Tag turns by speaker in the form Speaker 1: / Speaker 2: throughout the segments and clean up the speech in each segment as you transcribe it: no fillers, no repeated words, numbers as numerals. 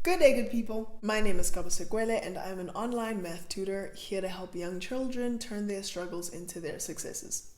Speaker 1: Good day, good people. My name is Kabo Sekoele and I'm an online math tutor here to help young children turn their struggles into their successes.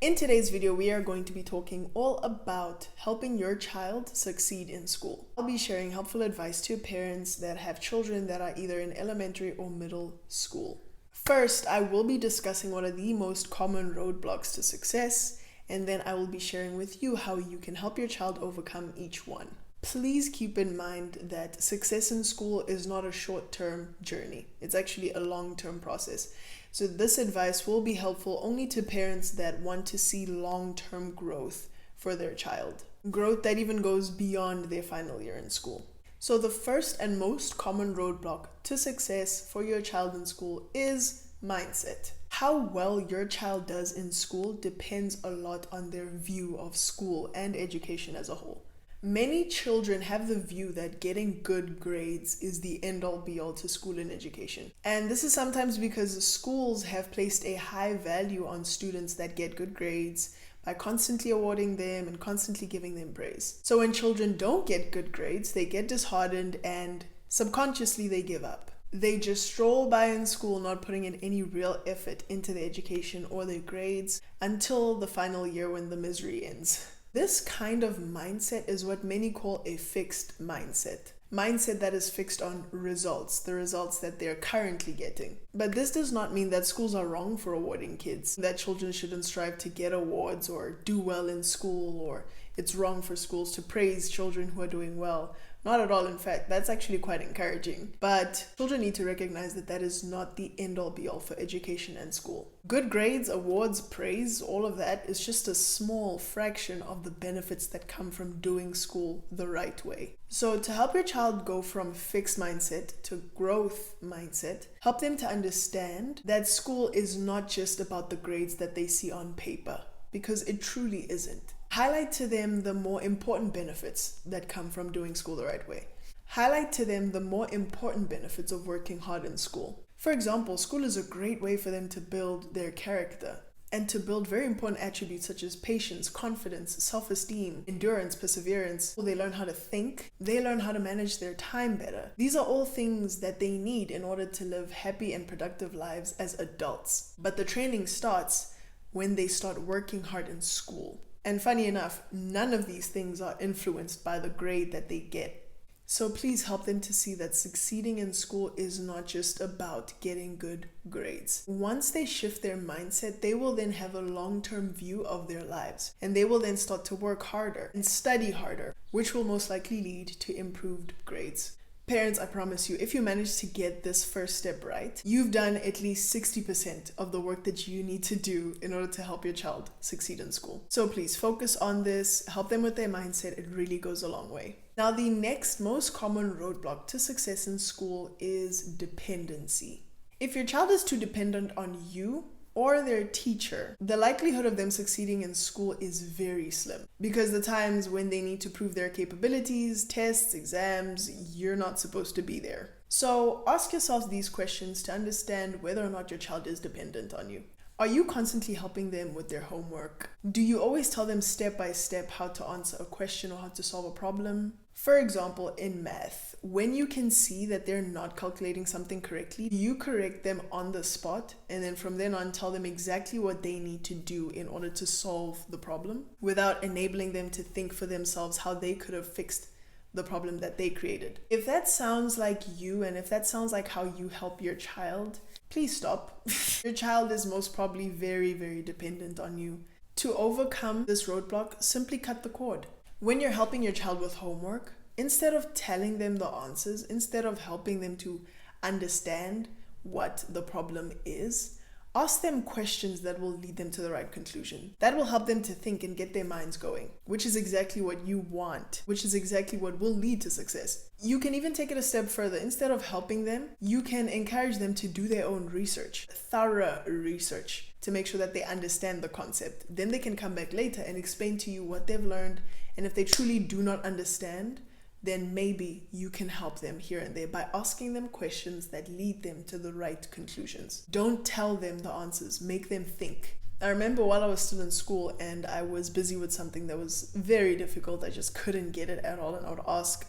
Speaker 1: In today's video, we are going to be talking all about helping your child succeed in school. I'll be sharing helpful advice to parents that have children that are either in elementary or middle school. First, I will be discussing what are the most common roadblocks to success, and then I will be sharing with you how you can help your child overcome each one. Please keep in mind that success in school is not a short-term journey. It's actually a long-term process. So this advice will be helpful only to parents that want to see long-term growth for their child. Growth that even goes beyond their final year in school. So the first and most common roadblock to success for your child in school is mindset. How well your child does in school depends a lot on their view of school and education as a whole. Many children have the view that getting good grades is the end-all be-all to school and education. And this is sometimes because schools have placed a high value on students that get good grades by constantly awarding them and constantly giving them praise. So when children don't get good grades, they get disheartened and subconsciously they give up. They just stroll by in school, not putting in any real effort into their education or their grades until the final year when the misery ends. This kind of mindset is what many call a fixed mindset. Mindset that is fixed on results, the results that they're currently getting. But this does not mean that schools are wrong for awarding kids, that children shouldn't strive to get awards or do well in school, or it's wrong for schools to praise children who are doing well. Not at all, in fact, that's actually quite encouraging. But children need to recognize that that is not the end-all be-all for education and school. Good grades, awards, praise, all of that is just a small fraction of the benefits that come from doing school the right way. So to help your child go from fixed mindset to growth mindset, help them to understand that school is not just about the grades that they see on paper, because it truly isn't. Highlight to them the more important benefits that come from doing school the right way. Highlight to them the more important benefits of working hard in school. For example, school is a great way for them to build their character and to build very important attributes such as patience, confidence, self-esteem, endurance, perseverance. They learn how to think. They learn how to manage their time better. These are all things that they need in order to live happy and productive lives as adults. But the training starts when they start working hard in school. And funny enough, none of these things are influenced by the grade that they get. So please help them to see that succeeding in school is not just about getting good grades. Once they shift their mindset, they will then have a long-term view of their lives. And they will then start to work harder and study harder, which will most likely lead to improved grades. Parents, I promise you, if you manage to get this first step right, you've done at least 60% of the work that you need to do in order to help your child succeed in school. So please focus on this, help them with their mindset. It really goes a long way. Now, the next most common roadblock to success in school is dependency. If your child is too dependent on you or their teacher, the likelihood of them succeeding in school is very slim, because the times when they need to prove their capabilities, tests, exams, you're not supposed to be there. So ask yourselves these questions to understand whether or not your child is dependent on you. Are you constantly helping them with their homework? Do you always tell them step by step how to answer a question or how to solve a problem? For example, in math, when you can see that they're not calculating something correctly, you correct them on the spot, and then from then on tell them exactly what they need to do in order to solve the problem, without enabling them to think for themselves how they could have fixed the problem that they created. If that sounds like you, and if that sounds like how you help your child, please stop. Your child is most probably very, very dependent on you. To overcome this roadblock, simply cut the cord. When you're helping your child with homework, instead of telling them the answers, instead of helping them to understand what the problem is, ask them questions that will lead them to the right conclusion. That will help them to think and get their minds going, which is exactly what you want, which is exactly what will lead to success. You can even take it a step further. Instead of helping them, you can encourage them to do their own research, thorough research, to make sure that they understand the concept. Then they can come back later and explain to you what they've learned. And if they truly do not understand, then maybe you can help them here and there by asking them questions that lead them to the right conclusions. Don't tell them the answers, make them think. I remember while I was still in school and I was busy with something that was very difficult, I just couldn't get it at all, and I would ask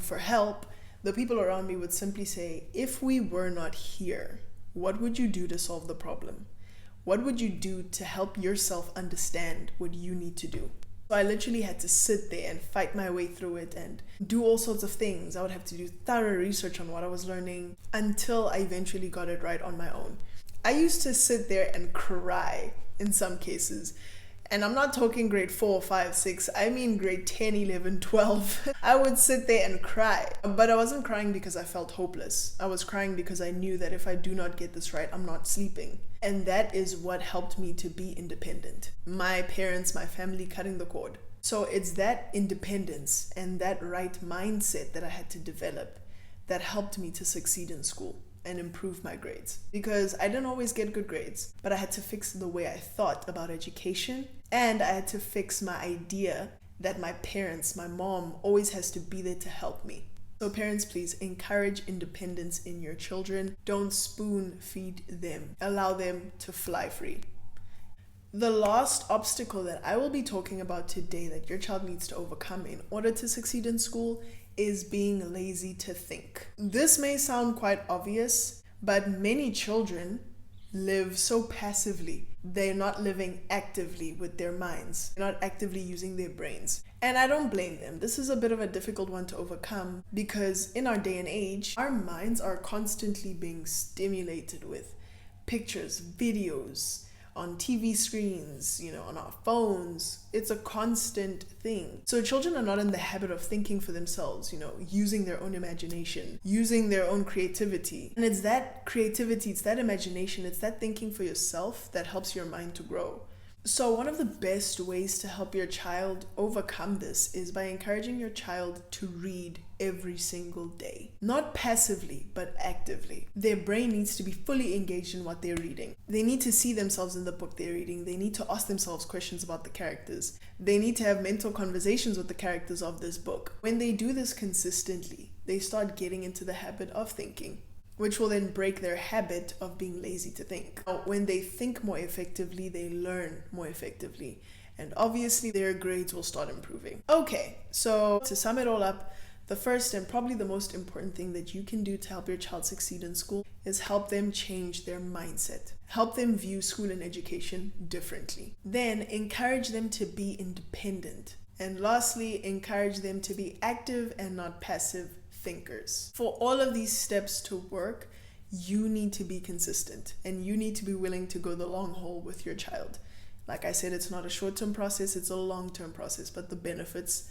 Speaker 1: for help. The people around me would simply say, if we were not here, what would you do to solve the problem? What would you do to help yourself understand what you need to do? So I literally had to sit there and fight my way through it and do all sorts of things. I would have to do thorough research on what I was learning until I eventually got it right on my own. I used to sit there and cry in some cases. And I'm not talking grade 4, 5, 6, I mean grade 10, 11, 12. I would sit there and cry. But I wasn't crying because I felt hopeless. I was crying because I knew that if I do not get this right, I'm not sleeping. And that is what helped me to be independent. My parents, my family cutting the cord. So it's that independence and that right mindset that I had to develop that helped me to succeed in school and improve my grades, because I didn't always get good grades, but I had to fix the way I thought about education, and I had to fix my idea that my parents, my mom, always has to be there to help me. So parents, please encourage independence in your children. Don't spoon feed them. Allow them to fly free. The last obstacle that I will be talking about today that your child needs to overcome in order to succeed in school is being lazy to think. This may sound quite obvious, but many children live so passively. They're not living actively with their minds. They're not actively using their brains. And I don't blame them. This is a bit of a difficult one to overcome because in our day and age, our minds are constantly being stimulated with pictures, videos, on TV screens, on our phones. It's a constant thing. So children are not in the habit of thinking for themselves, using their own imagination, using their own creativity. And it's that creativity, it's that imagination, it's that thinking for yourself that helps your mind to grow. So one of the best ways to help your child overcome this is by encouraging your child to read every single day. Not passively, but actively. Their brain needs to be fully engaged in what they're reading. They need to see themselves in the book they're reading. They need to ask themselves questions about the characters. They need to have mental conversations with the characters of this book. When they do this consistently, they start getting into the habit of thinking, which will then break their habit of being lazy to think. Now, when they think more effectively, they learn more effectively. And obviously, their grades will start improving. Okay, so to sum it all up, the first and probably the most important thing that you can do to help your child succeed in school is help them change their mindset. Help them view school and education differently. Then encourage them to be independent. And lastly, encourage them to be active and not passive thinkers. For all of these steps to work, you need to be consistent and you need to be willing to go the long haul with your child. Like I said, it's not a short-term process, it's a long-term process, but the benefits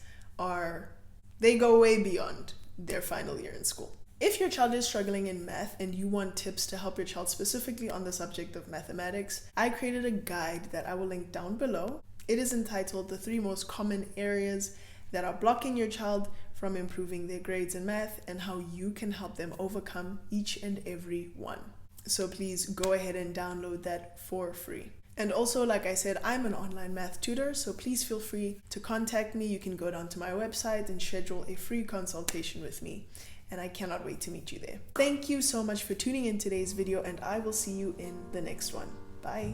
Speaker 1: they go way beyond their final year in school. If your child is struggling in math and you want tips to help your child specifically on the subject of mathematics, I created a guide that I will link down below. It is entitled The 3 Most Common Areas That Are Blocking Your Child from Improving Their Grades in Math and How You Can Help Them Overcome Each and Every One. So please go ahead and download that for free. And also, like I said, I'm an online math tutor, so please feel free to contact me. You can go down to my website and schedule a free consultation with me. And I cannot wait to meet you there. Thank you so much for tuning in today's video, and I will see you in the next one. Bye.